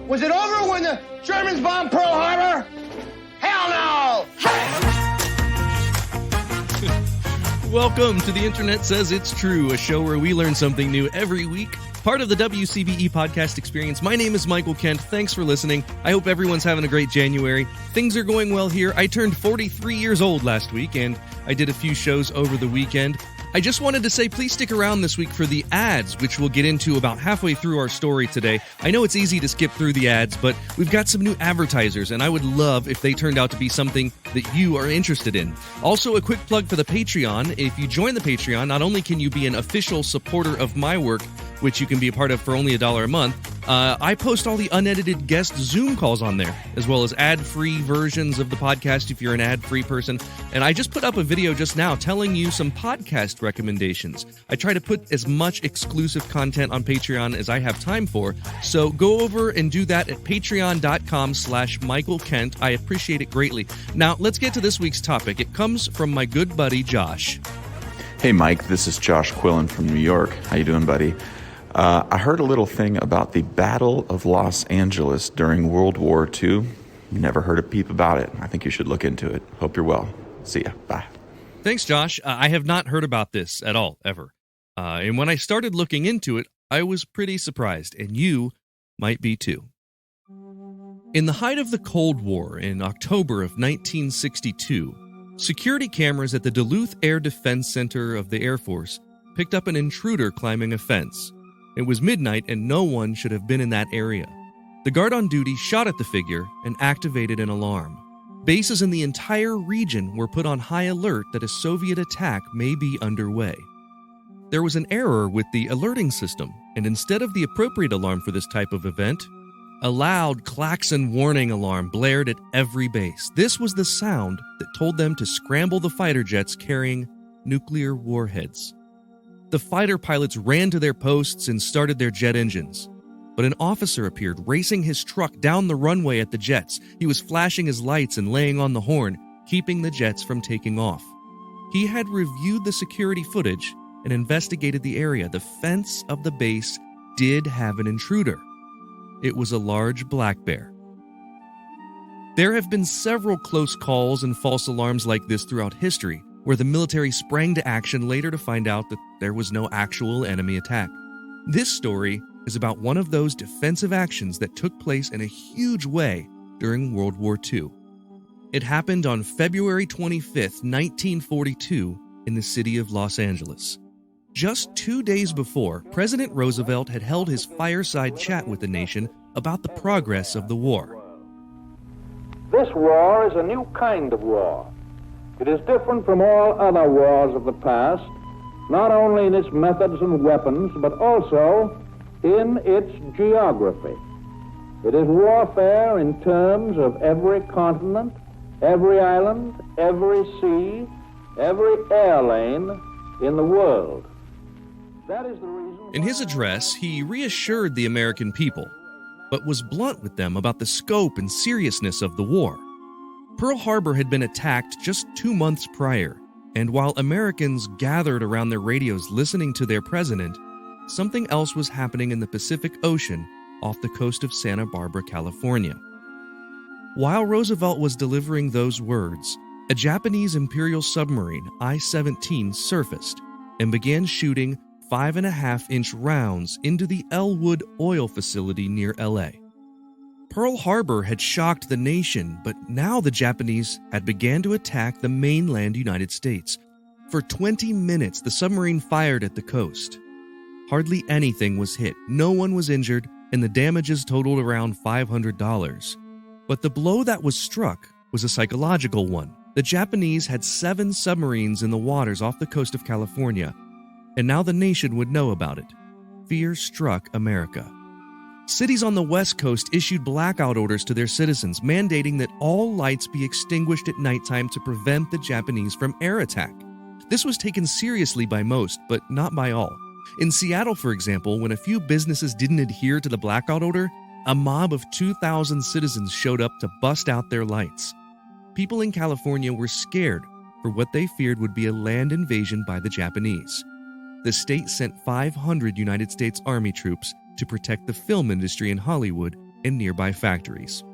Was it over when the Germans bombed Pearl Harbor? Hell no! Welcome to The Internet Says It's True, a show where we learn something new every week. Part of the WCBE podcast experience. My name is Michael Kent. Thanks for listening. I hope everyone's having a great January. Things are going well here. I turned 43 years old last week, and I did a few shows over the weekend. I just wanted to say please stick around this week for the ads, which we'll get into about halfway through our story today. I know it's easy to skip through the ads, but we've got some new advertisers, and I would love if they turned out to be something that you are interested in. Also, a quick plug for the Patreon. If you join the Patreon, not only can you be an official supporter of my work, which you can be a part of for only $1 a month, I post all the unedited guest Zoom calls on there, as well as ad-free versions of the podcast if you're an ad-free person. And I just put up a video just now telling you some podcast recommendations. I try to put as much exclusive content on Patreon as I have time for, so go over and do that at patreon.com/Michael Kent. I appreciate it greatly. Now, let's get to this week's topic. It comes from my good buddy, Josh. Hey, Mike, this is Josh Quillen from New York. How you doing, buddy? I heard a little thing about the Battle of Los Angeles during World War II. Never heard a peep about it. I think you should look into it. Hope you're well. See ya. Bye. Thanks, Josh. I have not heard about this at all, ever. And when I started looking into it, I was pretty surprised, and you might be too. In the height of the Cold War in October of 1962, security cameras at the Duluth Air Defense Center of the Air Force picked up an intruder climbing a fence. It was midnight and no one should have been in that area. The guard on duty shot at the figure and activated an alarm. Bases in the entire region were put on high alert that a Soviet attack may be underway. There was an error with the alerting system, and instead of the appropriate alarm for this type of event, a loud klaxon warning alarm blared at every base. This was the sound that told them to scramble the fighter jets carrying nuclear warheads. The fighter pilots ran to their posts and started their jet engines. But an officer appeared, racing his truck down the runway at the jets. He was flashing his lights and laying on the horn, keeping the jets from taking off. He had reviewed the security footage and investigated the area. The fence of the base did have an intruder. It was a large black bear. There have been several close calls and false alarms like this throughout history, where the military sprang to action later to find out that there was no actual enemy attack. This story is about one of those defensive actions that took place in a huge way during World War II. It happened on February 25th, 1942, in the city of Los Angeles. Just 2 days before, President Roosevelt had held his fireside chat with the nation about the progress of the war. This war is a new kind of war. It is different from all other wars of the past, not only in its methods and weapons, but also in its geography. It is warfare in terms of every continent, every island, every sea, every air lane in the world. That is the reason. In his address, he reassured the American people, but was blunt with them about the scope and seriousness of the war. Pearl Harbor had been attacked just 2 months prior, and while Americans gathered around their radios listening to their president, something else was happening in the Pacific Ocean off the coast of Santa Barbara, California. While Roosevelt was delivering those words, a Japanese Imperial submarine, I-17, surfaced and began shooting 5.5-inch rounds into the Elwood oil facility near L.A. Pearl Harbor had shocked the nation, but now the Japanese had began to attack the mainland United States. For 20 minutes, the submarine fired at the coast. Hardly anything was hit, no one was injured, and the damages totaled around $500. But the blow that was struck was a psychological one. The Japanese had 7 submarines in the waters off the coast of California, and now the nation would know about it. Fear struck America. Cities on the West Coast issued blackout orders to their citizens, mandating that all lights be extinguished at nighttime to prevent the Japanese from air attack. This was taken seriously by most, but not by all. In Seattle, for example, when a few businesses didn't adhere to the blackout order, a mob of 2,000 citizens showed up to bust out their lights. People in California were scared for what they feared would be a land invasion by the Japanese. The state sent 500 United States Army troops to protect the film industry in Hollywood and nearby factories.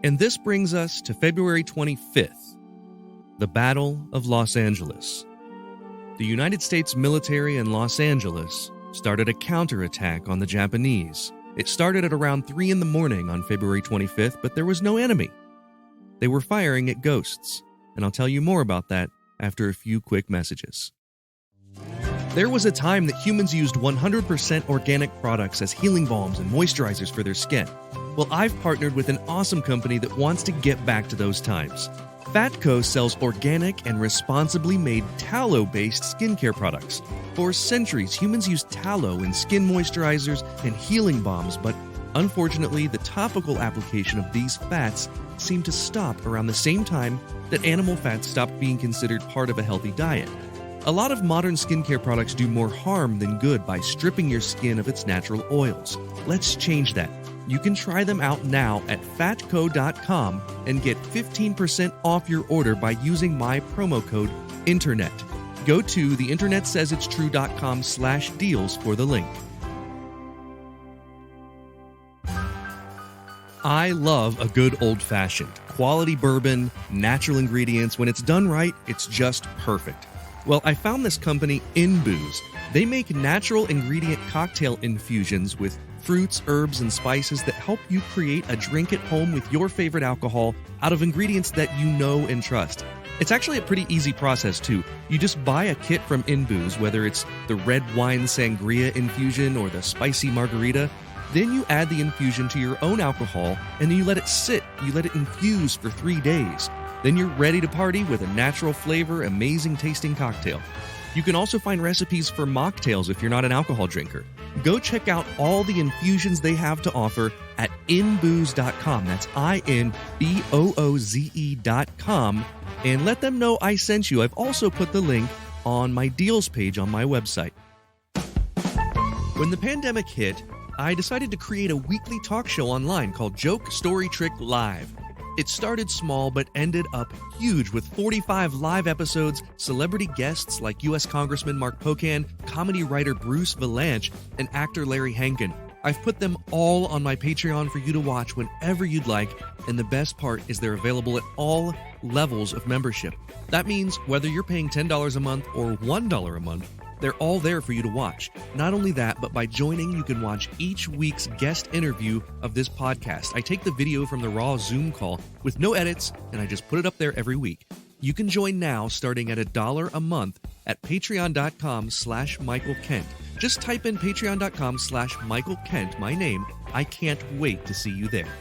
And this brings us to February 25th, the Battle of Los Angeles. The United States military in Los Angeles started a counterattack on the Japanese. It started at around 3 in the morning on February 25th, but there was no enemy. They were firing at ghosts, and I'll tell you more about that after a few quick messages. There was a time that humans used 100% organic products as healing balms and moisturizers for their skin. Well, I've partnered with an awesome company that wants to get back to those times. Fatco sells organic and responsibly made tallow-based skincare products. For centuries, humans used tallow in skin moisturizers and healing balms, but unfortunately, the topical application of these fats seemed to stop around the same time that animal fats stopped being considered part of a healthy diet. A lot of modern skincare products do more harm than good by stripping your skin of its natural oils. Let's change that. You can try them out now at fatco.com and get 15% off your order by using my promo code INTERNET. Go to theinternetsaysitstrue.com/deals for the link. I love a good old-fashioned, quality bourbon, natural ingredients. When it's done right, it's just perfect. Well, I found this company, In Booze. They make natural ingredient cocktail infusions with fruits, herbs, and spices that help you create a drink at home with your favorite alcohol out of ingredients that you know and trust. It's actually a pretty easy process, too. You just buy a kit from In Booze, whether it's the red wine sangria infusion or the spicy margarita. Then you add the infusion to your own alcohol, and then you let it sit. You let it infuse for 3 days. Then you're ready to party with a natural flavor, amazing tasting cocktail. You can also find recipes for mocktails if you're not an alcohol drinker. Go check out all the infusions they have to offer at inbooze.com. That's INBOOZE.com. And let them know I sent you. I've also put the link on my deals page on my website. When the pandemic hit, I decided to create a weekly talk show online called Joke, Story, Trick Live. It started small but ended up huge with 45 live episodes, celebrity guests like U.S. Congressman Mark Pocan, comedy writer Bruce Vilanch, and actor Larry Hankin. I've put them all on my Patreon for you to watch whenever you'd like, and the best part is they're available at all levels of membership. That means whether you're paying $10 a month or $1 a month, they're all there for you to watch. Not only that, but by joining, you can watch each week's guest interview of this podcast. I take the video from the raw Zoom call with no edits, and I just put it up there every week. You can join now starting at $1 a month at patreon.com/Michael Kent. Just type in patreon.com/Michael Kent, my name. I can't wait to see you there.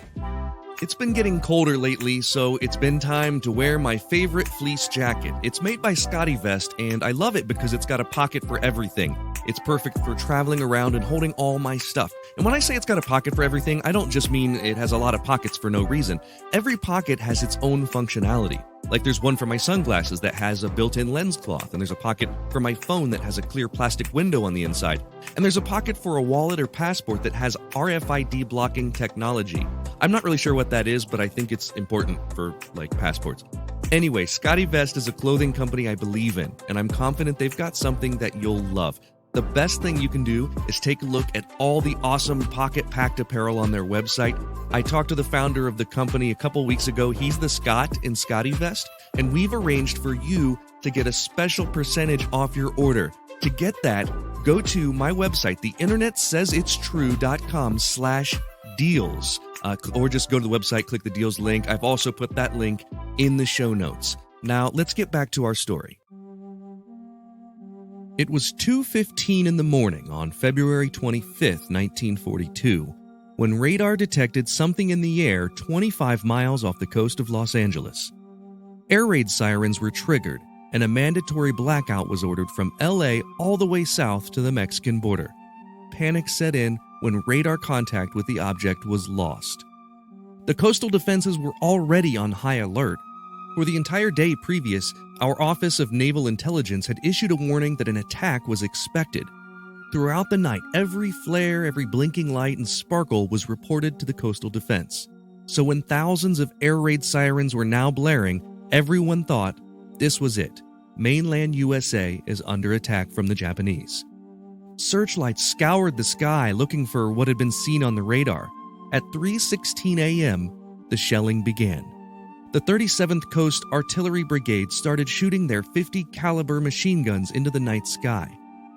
It's been getting colder lately, so it's been time to wear my favorite fleece jacket. It's made by Scotty Vest, and I love it because it's got a pocket for everything. It's perfect for traveling around and holding all my stuff. And when I say it's got a pocket for everything, I don't just mean it has a lot of pockets for no reason. Every pocket has its own functionality. Like there's one for my sunglasses that has a built-in lens cloth, and there's a pocket for my phone that has a clear plastic window on the inside. And there's a pocket for a wallet or passport that has RFID blocking technology. I'm not really sure what that is, but I think it's important for, passports. Anyway, Scotty Vest is a clothing company I believe in, and I'm confident they've got something that you'll love. The best thing you can do is take a look at all the awesome pocket-packed apparel on their website. I talked to the founder of the company a couple weeks ago. He's the Scott in Scotty Vest, and we've arranged for you to get a special percentage off your order. To get that, go to my website, theinternetsaysitstrue.com/deals. Or just go to the website, click the deals link. I've also put that link in the show notes. Now, let's get back to our story. It was 2:15 in the morning on February 25th, 1942, when radar detected something in the air 25 miles off the coast of Los Angeles. Air raid sirens were triggered, and a mandatory blackout was ordered from LA all the way south to the Mexican border. Panic set in when radar contact with the object was lost. The coastal defenses were already on high alert. For the entire day previous, our Office of Naval Intelligence had issued a warning that an attack was expected. Throughout the night, every flare, every blinking light, and sparkle was reported to the coastal defense. So when thousands of air raid sirens were now blaring, everyone thought this was it. Mainland USA is under attack from the Japanese. Searchlights scoured the sky looking for what had been seen on the radar. At 3:16 a.m., the shelling began. The 37th Coast Artillery Brigade started shooting their .50 caliber machine guns into the night sky.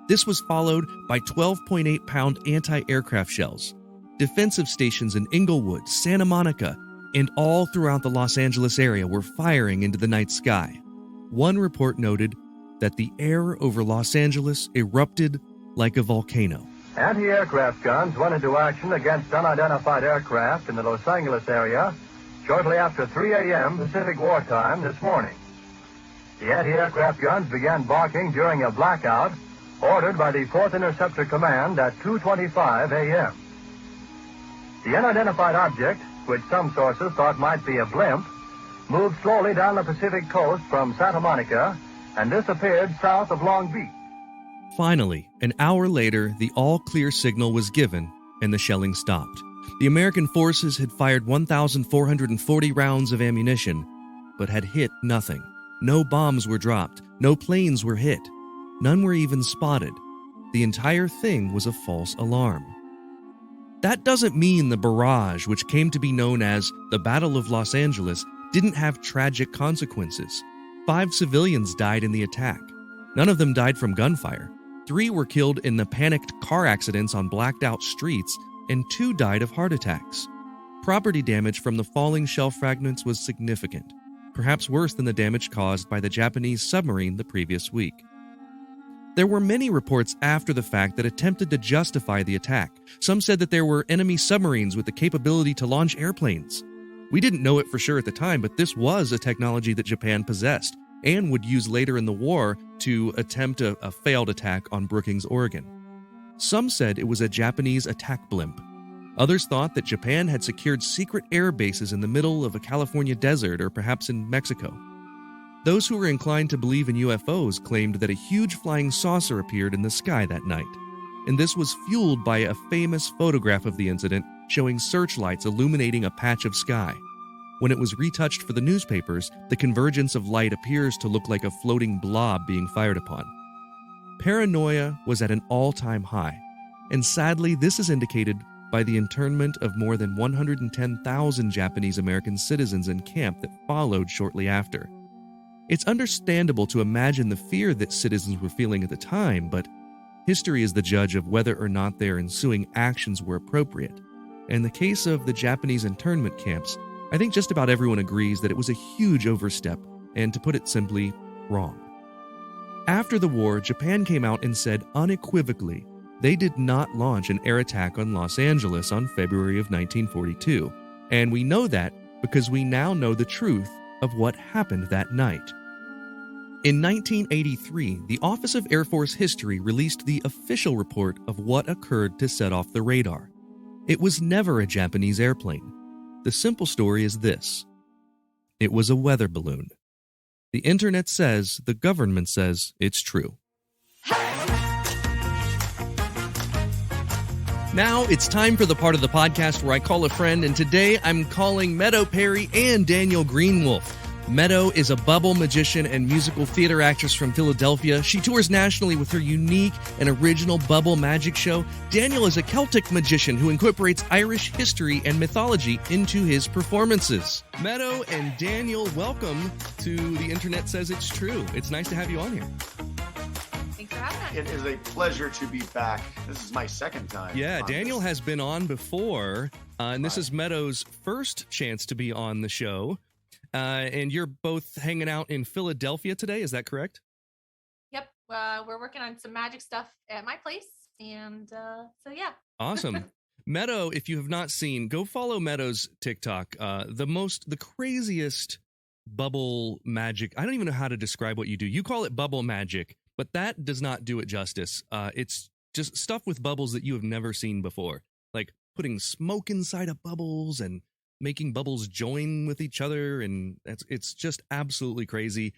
This was followed by 12.8-pound anti-aircraft shells. Defensive stations in Inglewood, Santa Monica, and all throughout the Los Angeles area were firing into the night sky. One report noted that the air over Los Angeles erupted like a volcano. Anti-aircraft guns went into action against unidentified aircraft in the Los Angeles area shortly after 3 a.m. Pacific wartime this morning. The anti-aircraft guns began barking during a blackout ordered by the 4th Interceptor Command at 2:25 a.m. The unidentified object, which some sources thought might be a blimp, moved slowly down the Pacific coast from Santa Monica and disappeared south of Long Beach. Finally, an hour later, the all-clear signal was given and the shelling stopped. The American forces had fired 1,440 rounds of ammunition, but had hit nothing. No bombs were dropped. No planes were hit. None were even spotted. The entire thing was a false alarm. That doesn't mean the barrage, which came to be known as the Battle of Los Angeles, didn't have tragic consequences. 5 civilians died in the attack. None of them died from gunfire. 3 were killed in the panicked car accidents on blacked-out streets, and 2 died of heart attacks. Property damage from the falling shell fragments was significant, perhaps worse than the damage caused by the Japanese submarine the previous week. There were many reports after the fact that attempted to justify the attack. Some said that there were enemy submarines with the capability to launch airplanes. We didn't know it for sure at the time, but this was a technology that Japan possessed and would use later in the war to attempt a failed attack on Brookings, Oregon. Some said it was a Japanese attack blimp. Others thought that Japan had secured secret air bases in the middle of a California desert or perhaps in Mexico. Those who were inclined to believe in UFOs claimed that a huge flying saucer appeared in the sky that night, and this was fueled by a famous photograph of the incident showing searchlights illuminating a patch of sky. When it was retouched for the newspapers, the convergence of light appears to look like a floating blob being fired upon. Paranoia was at an all-time high, and sadly this is indicated by the internment of more than 110,000 Japanese American citizens in camp that followed shortly after. It's understandable to imagine the fear that citizens were feeling at the time, but history is the judge of whether or not their ensuing actions were appropriate. In the case of the Japanese internment camps, I think just about everyone agrees that it was a huge overstep, and to put it simply, wrong. After the war, Japan came out and said unequivocally they did not launch an air attack on Los Angeles on February of 1942, and we know that because we now know the truth of what happened that night. In 1983, the Office of Air Force History released the official report of what occurred to set off the radar. It was never a Japanese airplane. The simple story is this: it was a weather balloon. The internet says, the government says, it's true. Now it's time for the part of the podcast where I call a friend, and today I'm calling Meadow Perry and Daniel Greenwolf. Meadow is a bubble magician and musical theater actress from Philadelphia. She tours nationally with her unique and original bubble magic show. Daniel is a Celtic magician who incorporates Irish history and mythology into his performances. Meadow and Daniel, welcome to The Internet Says It's True. It's nice to have you on here. Thanks for having us. It is a pleasure to be back. This is my second time. Yeah, Daniel has been on before, and this is Meadow's first chance to be on the show. And you're both hanging out in Philadelphia today, is that correct? Yep, we're working on some magic stuff at my place, and so yeah. Awesome. Meadow, if you have not seen, go follow Meadow's TikTok. The craziest bubble magic. I don't even know how to describe what you do. You call it bubble magic, but that does not do it justice. It's just stuff with bubbles that you have never seen before, like putting smoke inside of bubbles and making bubbles join with each other, and it's just absolutely crazy.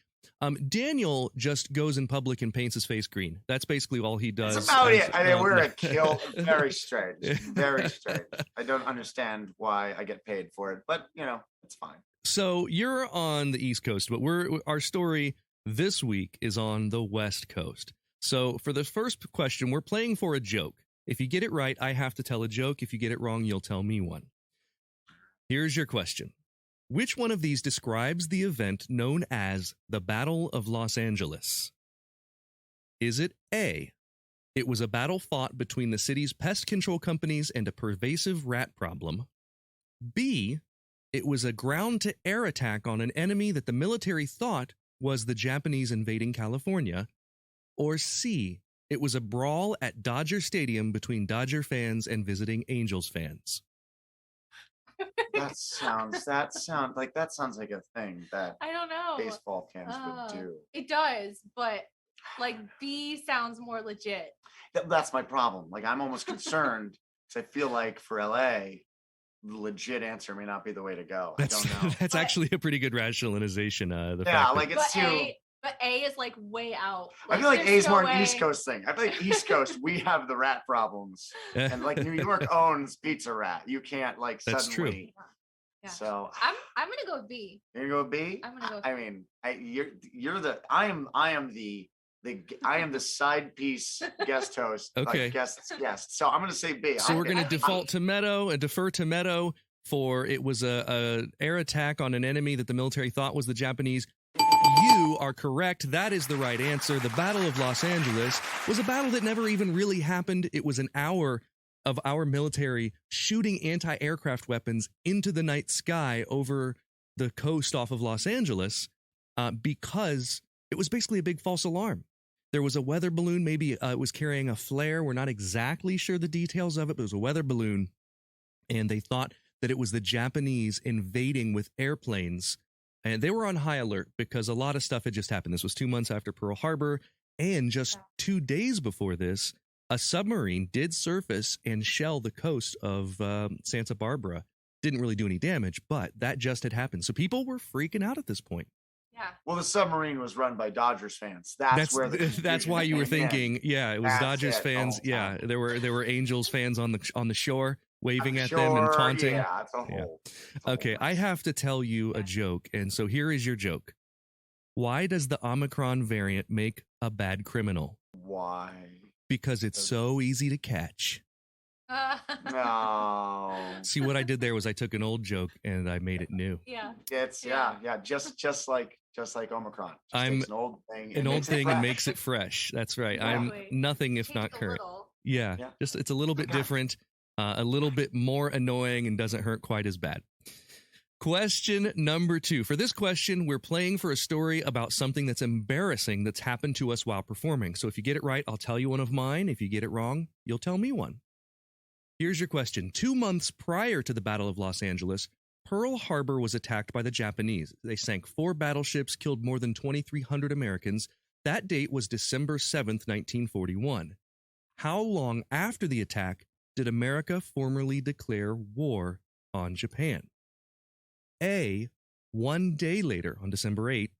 Daniel just goes in public and paints his face green. That's basically all he does. That's about it. I mean, we're a kill. Very strange. Very strange. I don't understand why I get paid for it, but, it's fine. So you're on the East Coast, but our story this week is on the West Coast. So for the first question, we're playing for a joke. If you get it right, I have to tell a joke. If you get it wrong, you'll tell me one. Here's your question. Which one of these describes the event known as the Battle of Los Angeles? Is it A, it was a battle fought between the city's pest control companies and a pervasive rat problem? B, it was a ground-to-air attack on an enemy that the military thought was the Japanese invading California? Or C, it was a brawl at Dodger Stadium between Dodger fans and visiting Angels fans? That sounds like a thing that I don't know. baseball fans would do. It does, but like B sounds more legit. That's my problem. Like, I'm almost concerned because I feel like for LA, the legit answer may not be the way to go. I don't know. That's But- actually a pretty good rationalization. The Yeah, fact that- like it's too. But A is like way out. I feel like there's A is no more an way. East Coast thing. I feel like East Coast, we have the rat problems, and like New York owns Pizza Rat. You can't like That's true. suddenly. Yeah. So I'm gonna go with B. you're gonna go B. I'm gonna go. I mean, I am the side piece guest host. Okay. Like guest. So I'm gonna say B. So we're going to I- default to Meadow and defer to Meadow for it was a air attack on an enemy that the military thought was the Japanese. You are correct. That is the right answer. The Battle of Los Angeles was a battle that never even really happened. It was an hour of our military shooting anti-aircraft weapons into the night sky over the coast off of Los Angeles because it was basically a big false alarm. There was a weather balloon. Maybe it was carrying a flare. We're not exactly sure the details of it, but it was a weather balloon. And they thought that it was the Japanese invading with airplanes. And they were on high alert because a lot of stuff had just happened. This was 2 months after Pearl Harbor. And just 2 days before this, a submarine did surface and shell the coast of Santa Barbara. Didn't really do any damage, but that just had happened. So people were freaking out at this point. Yeah. Well, the submarine was run by Dodgers fans. That's where that's why you were confusion came in. thinking, yeah, it was That's Dodgers it, the fans. whole Yeah, time. there were Angels fans on the shore waving I'm at them and sure, taunting. Yeah, it's a Yeah. whole. it's a Okay, whole I mess. have to tell you a joke, and so here is your joke. Why does the Omicron variant make a bad criminal? Why? Because it's so easy to catch. No. See, what I did there was I took an old joke and I made it new. Yeah. It's Yeah. just like Omicron. Just I'm takes an old thing. An old thing and fresh. makes it fresh. That's right. Exactly. I'm nothing if Change not it a current. little. Yeah, Yeah. just it's a little bit Okay. different, a little bit more annoying, and doesn't hurt quite as bad. Question number 2. For this question, we're playing for a story about something that's embarrassing that's happened to us while performing. So if you get it right, I'll tell you one of mine. If you get it wrong, you'll tell me one. Here's your question. 2 months prior to the Battle of Los Angeles, Pearl Harbor was attacked by the Japanese. They sank 4 battleships, killed more than 2,300 Americans. That date was December 7th, 1941. How long after the attack did America formally declare war on Japan? A, 1 day later on December 8th,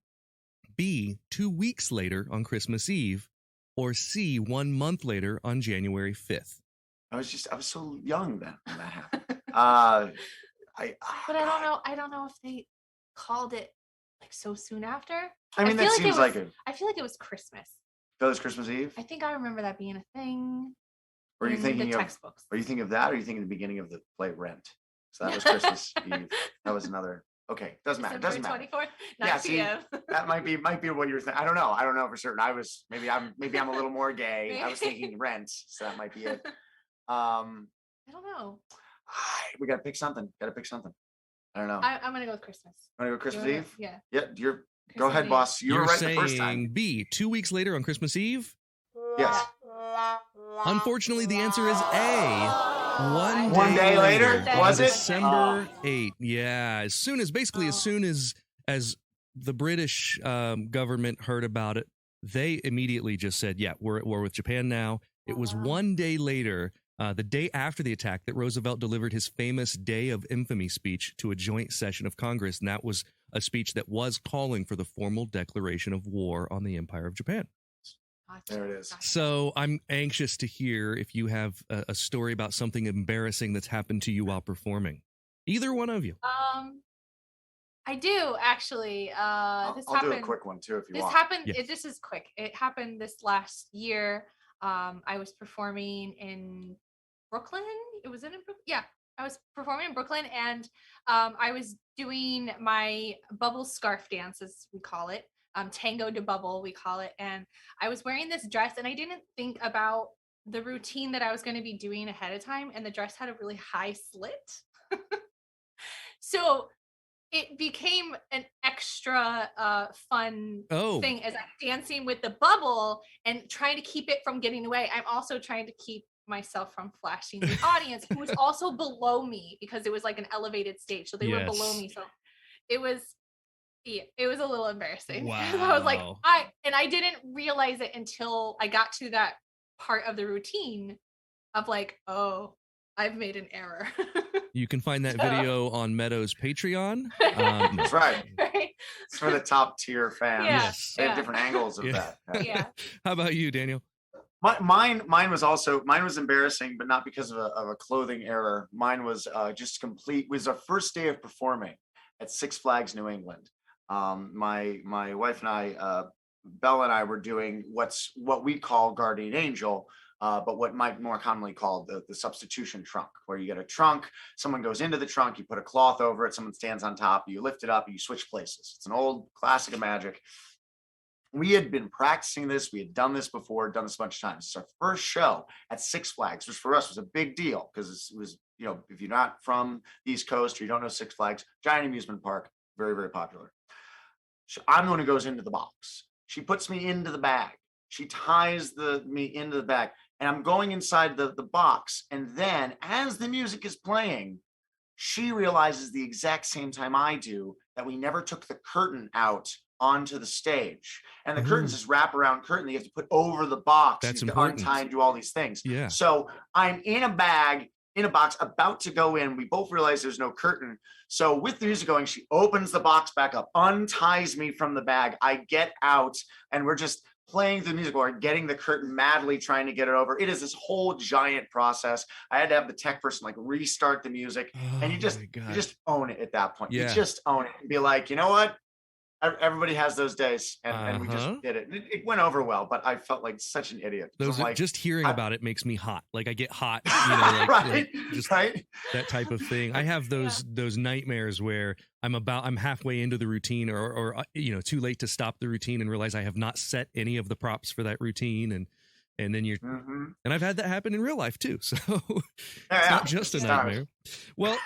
B, 2 weeks later on Christmas Eve, or C, 1 month later on January 5th. I was so young then when that happened. But I don't God. know. I don't know if they called it like so soon after. I mean, feel that like it seems like was- it. I feel like it was Christmas. That was Christmas Eve. I think I remember that being a thing. Or are you in thinking the of? textbooks? Are you thinking of that? Or are you thinking of the beginning of the play Rent? So that was Christmas Eve. That was another. Okay, doesn't matter. Doesn't matter. 24th, 9 Yeah, see, p.m. That might be what you're thinking. I don't know. I don't know for certain. Maybe I'm a little more gay. I was thinking Rent, so that might be it. I don't know. We gotta pick something. I don't know. I'm gonna go with Christmas. Want to go Christmas You wanna- Eve? Yeah. Yeah, go Christmas ahead, Eve. boss. You were You're right saying the first time. B, 2 weeks later on Christmas Eve? Yes. Unfortunately, the answer is A. One day later? Was it? December 8th. Yeah, as soon as the British government heard about it, they immediately just said, yeah, we're at war with Japan now. It was 1 day later, the day after the attack, that Roosevelt delivered his famous Day of Infamy speech to a joint session of Congress. And that was a speech that was calling for the formal declaration of war on the Empire of Japan. Gotcha, There it is. gotcha. So I'm anxious to hear if you have a story about something embarrassing that's happened to you while performing. Either one of you. I do actually. This I'll happened. do a quick one too if you This want. happened. Yes. This is quick. It happened this last year. I was performing in Brooklyn. It was in Brooklyn. Yeah, performing in Brooklyn, and I was doing my bubble scarf dance, as we call it, tango de bubble, we call it. And I was wearing this dress, and I didn't think about the routine that I was going to be doing ahead of time. And the dress had a really high slit. So it became an extra fun thing as I'm dancing with the bubble and trying to keep it from getting away. I'm also trying to keep myself from flashing the audience, who was also below me, because it was like an elevated stage. So they were below me. So it was a little embarrassing. Wow. I was like, I didn't realize it until I got to that part of the routine of like, oh, I've made an error. You can find that video on Meadow's Patreon. That's right. It's for the top tier fans. Yes. They have different angles of that. Yeah. How about you, Daniel? Mine was embarrassing, but not because of a clothing error. Mine was just was our first day of performing at Six Flags New England. My wife and I, Belle and I, were doing what we call Guardian Angel, but what might more commonly called the substitution trunk, where you get a trunk, someone goes into the trunk, you put a cloth over it, someone stands on top, you lift it up, and you switch places. It's an old classic of magic. We had been practicing this. We had done this before, done this a bunch of times. It's our first show at Six Flags, which for us was a big deal because it was, if you're not from the East Coast or you don't know Six Flags, giant amusement park, very, very popular. So I'm the one who goes into the box. She puts me into the bag. She ties me into the bag, and I'm going inside the box. And then as the music is playing, she realizes the exact same time I do that we never took the curtain out onto the stage, and the curtain's this wraparound curtain that you have to put over the box. That's you have important. to untie and do all these things. Yeah. So I'm in a bag, in a box, about to go in. We both realize there's no curtain. So with the music going, she opens the box back up, unties me from the bag. I get out, and we're just playing the music or getting the curtain madly, trying to get it over. It is this whole giant process. I had to have the tech person like restart the music, and you just own it at that point. Yeah. You just own it and be like, you know what? Everybody has those days, and we just did it. It went over well, but I felt like such an idiot. Just hearing about it makes me hot. Like I get hot, right? That type of thing. I have those nightmares where I'm halfway into the routine, or too late to stop the routine and realize I have not set any of the props for that routine, and then you're and I've had that happen in real life too. So it's not just a nightmare. Well,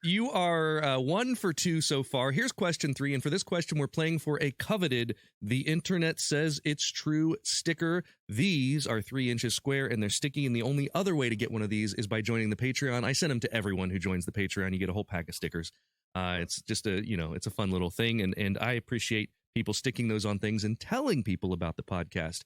you are 1 for 2 so far. Here's question 3. And for this question, we're playing for a coveted The Internet Says It's True sticker. These are 3 inches square and they're sticky. And the only other way to get one of these is by joining the Patreon. I send them to everyone who joins the Patreon. You get a whole pack of stickers. It's just it's a fun little thing. And I appreciate people sticking those on things and telling people about the podcast.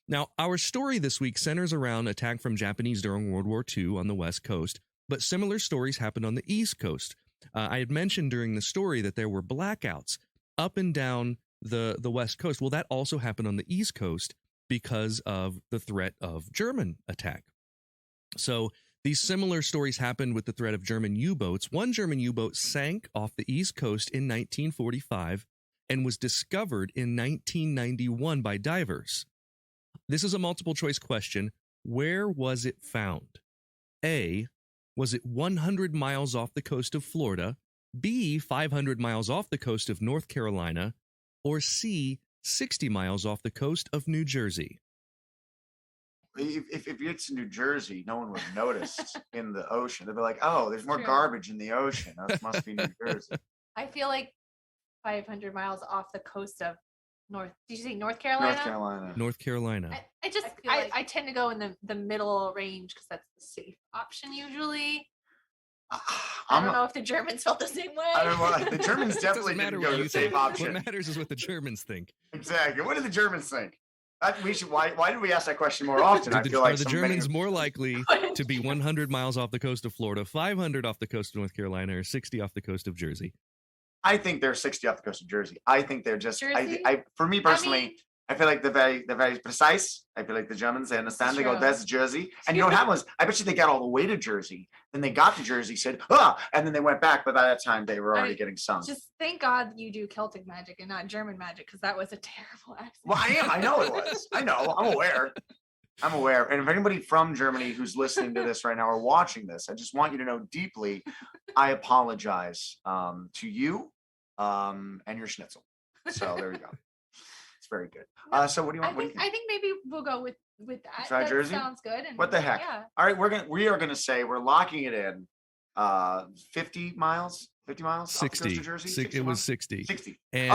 Now, our story this week centers around attack from Japanese during World War II on the West Coast, but similar stories happened on the East Coast. I had mentioned during the story that there were blackouts up and down the West Coast. Well, that also happened on the East Coast because of the threat of German attack. So these similar stories happened with the threat of German U-boats. One German U-boat sank off the East Coast in 1945 and was discovered in 1991 by divers. This is a multiple choice question. Where was it found? A, was it 100 miles off the coast of Florida? B, 500 miles off the coast of North Carolina? Or C, 60 miles off the coast of New Jersey? If it's New Jersey, no one would notice in the ocean. They'd be like, oh, there's more garbage in the ocean. That must be New Jersey. I feel like 500 miles off the coast of did you say North Carolina? North Carolina. I tend to go in the middle range because that's the safe option usually. I don't know if the Germans felt the same way. I don't know. The Germans definitely didn't go the safe option. What matters is what the Germans think. Exactly. What do the Germans think? Why did we ask that question more often? Are the Germans more likely to be 100 miles off the coast of Florida, 500 off the coast of North Carolina, or 60 off the coast of Jersey? I think they're 60 off the coast of Jersey. I think they're just, for me personally, I feel like they're very precise. I feel like the Germans, they understand. They go, that's Jersey. And you know what happened was, I bet you they got all the way to Jersey. Then they got to Jersey, said, and then they went back. But by that time, they were already getting sunk. Just thank God you do Celtic magic and not German magic, because that was a terrible accident. Well, I know it was. I know. I'm aware. I'm aware. And if anybody from Germany who's listening to this right now or watching this, I just want you to know deeply, I apologize to you and your schnitzel. So there you go. It's very good. So what do you want? I think maybe we'll go with that. Try that Jersey? Sounds good. And what the heck? Yeah. All right, we are gonna say we're locking it in 50 miles. 50 miles? 60. Off the coast of Jersey? It was 60. 60. And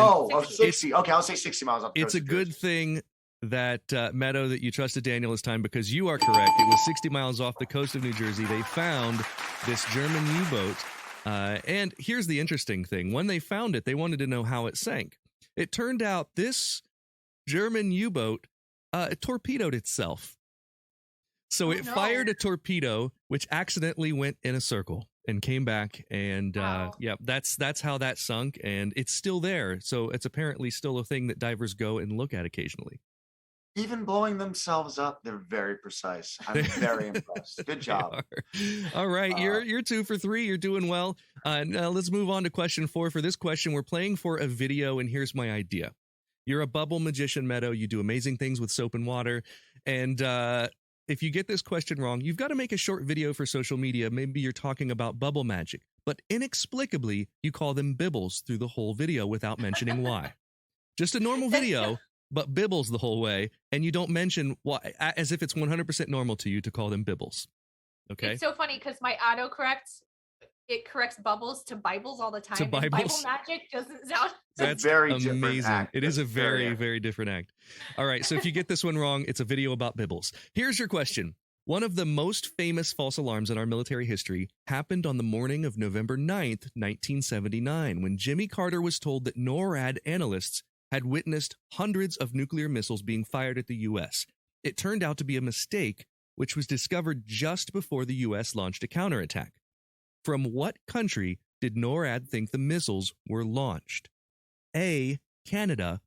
60. Okay, I'll say 60 miles off the it's coast a of good Jersey. thing that, Meadow, that you trusted Daniel this time, because you are correct. It was 60 miles off the coast of New Jersey. They found this German U-boat. And here's the interesting thing. When they found it, they wanted to know how it sank. It turned out this German U-boat torpedoed itself. So it fired a torpedo, which accidentally went in a circle and came back. And that's how that sunk. And it's still there. So it's apparently still a thing that divers go and look at occasionally. Even blowing themselves up, they're very precise. I'm very impressed. Good job. All right, you're 2 for 3. You're doing well. Now let's move on to question 4. For this question, we're playing for a video, and here's my idea. You're a bubble magician, Meadow. You do amazing things with soap and water. And if you get this question wrong, you've got to make a short video for social media. Maybe you're talking about bubble magic, but inexplicably, you call them bibbles through the whole video without mentioning why. Just a normal video, but bibbles the whole way, and you don't mention why, as if it's 100% normal to you to call them bibbles. Okay. It's so funny because my autocorrect, it corrects bubbles to Bibles all the time. To and Bibles? Bible magic doesn't sound. That's very amazing. act. It is a That's very, very different act. All right. So if you get this one wrong, it's a video about bibbles. Here's your question. One of the most famous false alarms in our military history happened on the morning of November 9th, 1979, when Jimmy Carter was told that NORAD analysts had witnessed hundreds of nuclear missiles being fired at the U.S. It turned out to be a mistake, which was discovered just before the U.S. launched a counterattack. From what country did NORAD think the missiles were launched? A, Canada,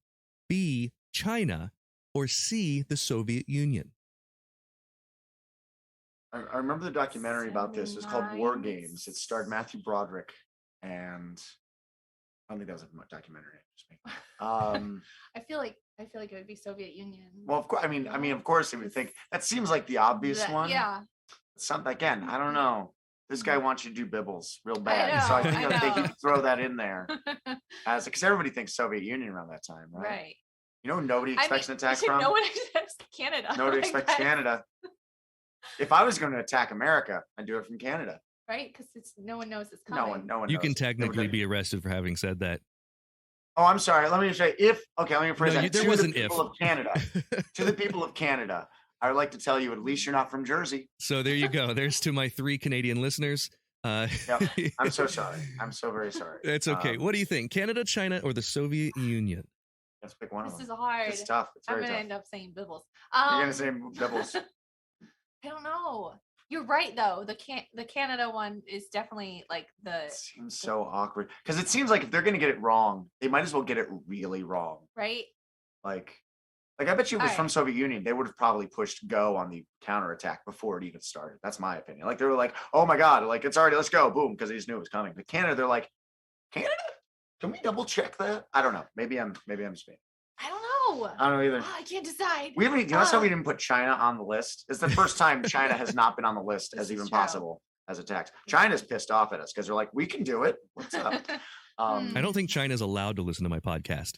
B, China, or C, the Soviet Union? I remember the documentary about this. It was called War Games. It starred Matthew Broderick, and I don't think that was a documentary. I feel like it would be Soviet Union. Well, of course. I mean, of course, you would think that seems like the obvious one. Yeah. Something again. I don't know. This guy wants you to do bibbles real bad, know, so I think I he know. could throw that in there as because everybody thinks Soviet Union around that time, right? Right. You know, nobody expects an attack from. No one expects Canada. Nobody Like expects that. Canada. If I was going to attack America, I'd do it from Canada. Right, because no one knows it's coming. No one. You knows. can technically be arrested for having said that. Oh, I'm sorry. Let me say let me rephrase that. There To was the an if. people of Canada. To the people of Canada, I would like to tell you, at least you're not from Jersey. So there you go. There's to my 3 Canadian listeners. Yep. I'm so sorry. I'm so very sorry. It's okay. What do you think? Canada, China, or the Soviet Union? Let's pick one of This them. is hard. It's tough. It's I'm very gonna tough. end up saying bibbles. You're gonna say bibbles. I don't know. You're right though. The Canada one is definitely like It seems so awkward because it seems like if they're gonna get it wrong, they might as well get it really wrong. right. Like I bet you it was All from right. Soviet Union. They would have probably pushed go on the counterattack before it even started. That's my opinion. Like they were like, oh my God, like it's already, let's go, boom, because they just knew it was coming. But Canada, they're like, Canada? Can we double check that? I don't know. Maybe I'm Spain. I don't know. I don't know either. I can't decide. We haven't. You know how we didn't put China on the list? It's the first time China has not been on the list This as even is true. possible as a tax. China's pissed off at us because they're like, we can do it. What's up? I don't think China's allowed to listen to my podcast.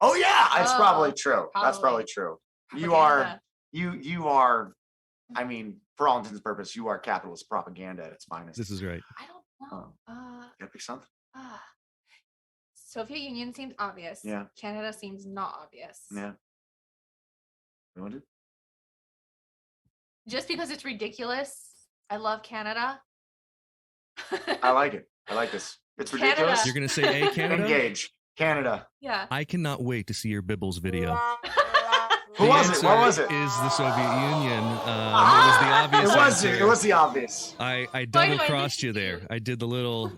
Oh yeah, that's Oh, probably true. That's probably probably. true. You are Propaganda. you are. I mean, for all intents and purposes, you are capitalist propaganda at its finest. This is right. I don't know. You gotta pick something. Soviet Union seems obvious. Yeah. Canada seems not obvious. Yeah. You want to? Just because it's ridiculous. I love Canada. I like it. I like this. It's Canada. ridiculous. You're going to say A, Canada? Engage. Canada. Yeah. I cannot wait to see your Bibbles video. Who The was it? answer What was it? Is the Soviet Union. It was the obvious answer. It was the obvious. I Why do I double need crossed to you there. do- I did the little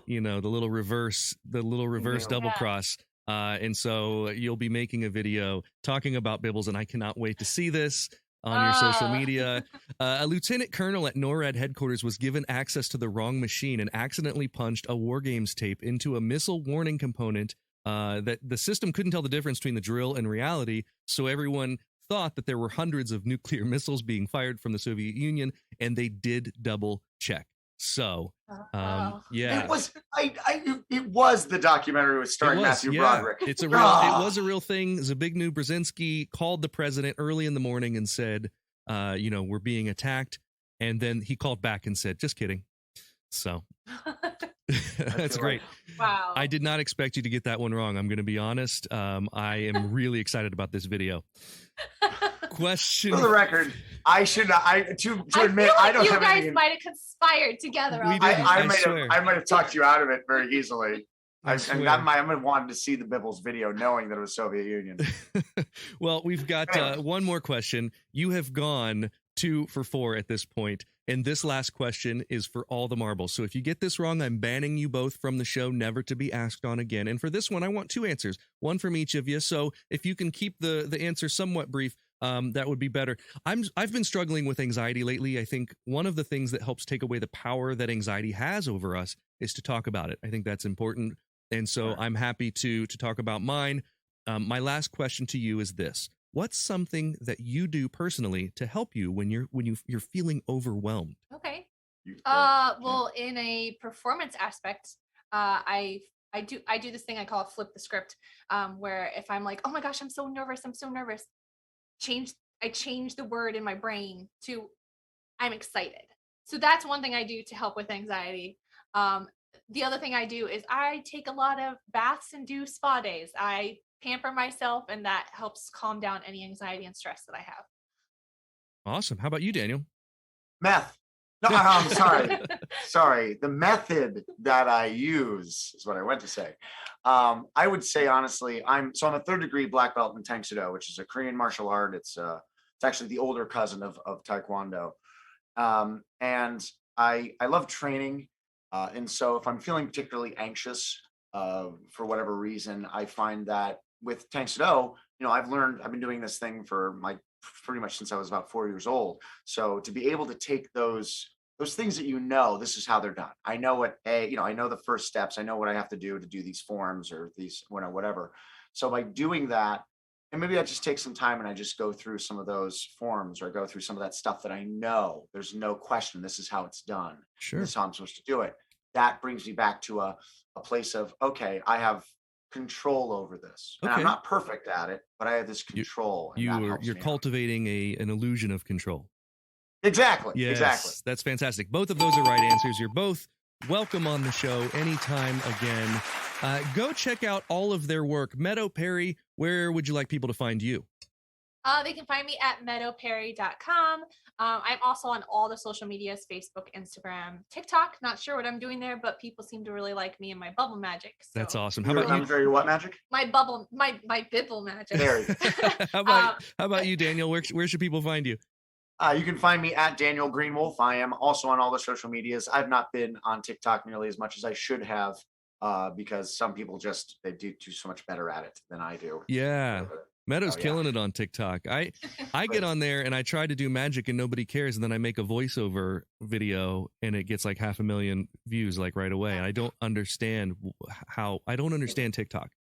reverse double Yeah. cross. And so you'll be making a video talking about Bibbles, and I cannot wait to see this on your social media. A lieutenant colonel at NORAD headquarters was given access to the wrong machine and accidentally punched a War Games tape into a missile warning component that the system couldn't tell the difference between the drill and reality. So everyone thought that there were hundreds of nuclear missiles being fired from the Soviet Union, and they did double check. So, yeah, it was the documentary with starring Matthew Broderick. It was a real thing. Zbigniew Brzezinski called the president early in the morning and said, we're being attacked. And then he called back and said, just kidding. So that's great. Wow. I did not expect you to get that one wrong. I'm going to be honest. I am really excited about this video. Question for the record, I should not. To admit, I don't have anything. You guys might have conspired together. I might have talked you out of it very easily. I wanted to see the Bibbles video, knowing that it was Soviet Union. Well, we've got one more question. You have gone 2 for 4 at this point, and this last question is for all the marbles. So if you get this wrong, I'm banning you both from the show, never to be asked on again. And for this one, I want 2 answers, one from each of you. So if you can keep the answer somewhat brief, that would be better. I've been struggling with anxiety lately. I think one of the things that helps take away the power that anxiety has over us is to talk about it. I think that's important. And so I'm happy to talk about mine. My last question to you is this. What's something that you do personally to help you when you're feeling overwhelmed? Okay. Well, in a performance aspect, I do this thing I call flip the script, where if I'm like, oh my gosh, I'm so nervous, I change the word in my brain to I'm excited. So that's one thing I do to help with anxiety. The other thing I do is I take a lot of baths and do spa days. I pamper myself, and that helps calm down any anxiety and stress that I have. Awesome. How about you, Daniel? Meth. No, I'm sorry. Sorry. The method that I use is what I went to say. I would say, honestly, I'm a 3rd degree black belt in Tang Soo Do, which is a Korean martial art. It's actually the older cousin of Taekwondo. And I love training. And so if I'm feeling particularly anxious for whatever reason, I find that with Tang Soo Do, I've been doing this thing for pretty much since I was about 4 years old. So to be able to take those things that this is how they're done. I know I know the first steps. I know what I have to do these forms or these whatever. So by doing that, and maybe I just take some time and I just go through some of those forms or go through some of that stuff that I know there's no question this is how it's done. Sure. This is how I'm supposed to do it. That brings me back to a place of, okay, I have control over this. And I'm not perfect at it, but I have this control. You're cultivating an illusion of control. Exactly. Yes, exactly. That's fantastic. Both of those are right answers. You're both welcome on the show anytime again. Go check out all of their work. Meadow Perry, where would you like people to find you? They can find me at meadowperry.com. I'm also on all the social medias, Facebook, Instagram, TikTok. Not sure what I'm doing there, but people seem to really like me and my bubble magic. So. That's awesome. How about you? Your what magic? My bibble magic. There. How about you, Daniel? Where should people find you? You can find me at Daniel Greenwolf. I am also on all the social medias. I've not been on TikTok nearly as much as I should have, because some people they do so much better at it than I do. Yeah. Meadow's killing it on TikTok. I get on there and I try to do magic and nobody cares, and then I make a voiceover video and it gets like 500,000 views like right away. And I don't understand TikTok.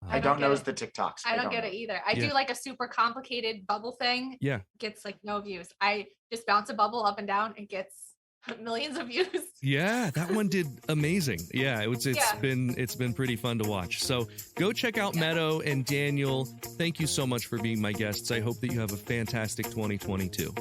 I don't know the TikToks. I don't get it either. I do like a super complicated bubble thing. Yeah. Gets like no views. I just bounce a bubble up and down. It gets millions of views. Yeah, that one did amazing. Yeah, it's been pretty fun to watch. So go check out Meadow and Daniel. Thank you so much for being my guests. I hope that you have a fantastic 2022.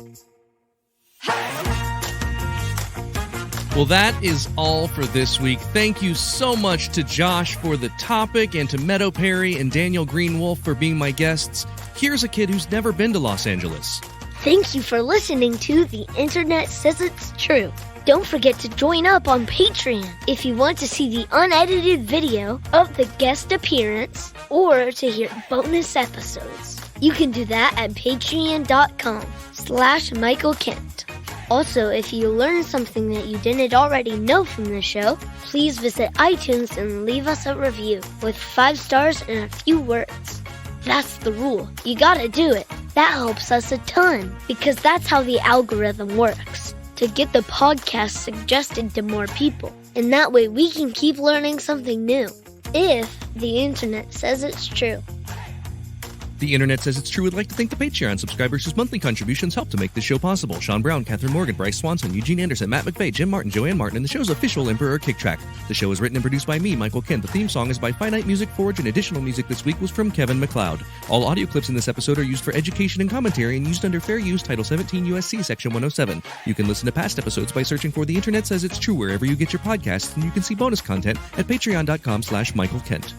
Well, that is all for this week. Thank you so much to Josh for the topic and to Meadow Perry and Daniel Greenwolf for being my guests. Here's a kid who's never been to Los Angeles. Thank you for listening to The Internet Says It's True. Don't forget to join up on Patreon if you want to see the unedited video of the guest appearance or to hear bonus episodes. You can do that at patreon.com/Michael Kent. Also, if you learned something that you didn't already know from the show, please visit iTunes and leave us a review with 5 stars and a few words. That's the rule. You gotta do it. That helps us a ton, because that's how the algorithm works, to get the podcast suggested to more people. And that way we can keep learning something new, if the internet says it's true. The Internet Says It's True would like to thank the Patreon subscribers whose monthly contributions help to make this show possible. Sean Brown, Catherine Morgan, Bryce Swanson, Eugene Anderson, Matt McVeigh, Jim Martin, Joanne Martin, and the show's official Emperor Kick Track. The show is written and produced by me, Michael Kent. The theme song is by Finite Music Forge, and additional music this week was from Kevin MacLeod. All audio clips in this episode are used for education and commentary and used under Fair Use, Title 17 U.S.C. Section 107. You can listen to past episodes by searching for The Internet Says It's True wherever you get your podcasts, and you can see bonus content at patreon.com/Michael Kent.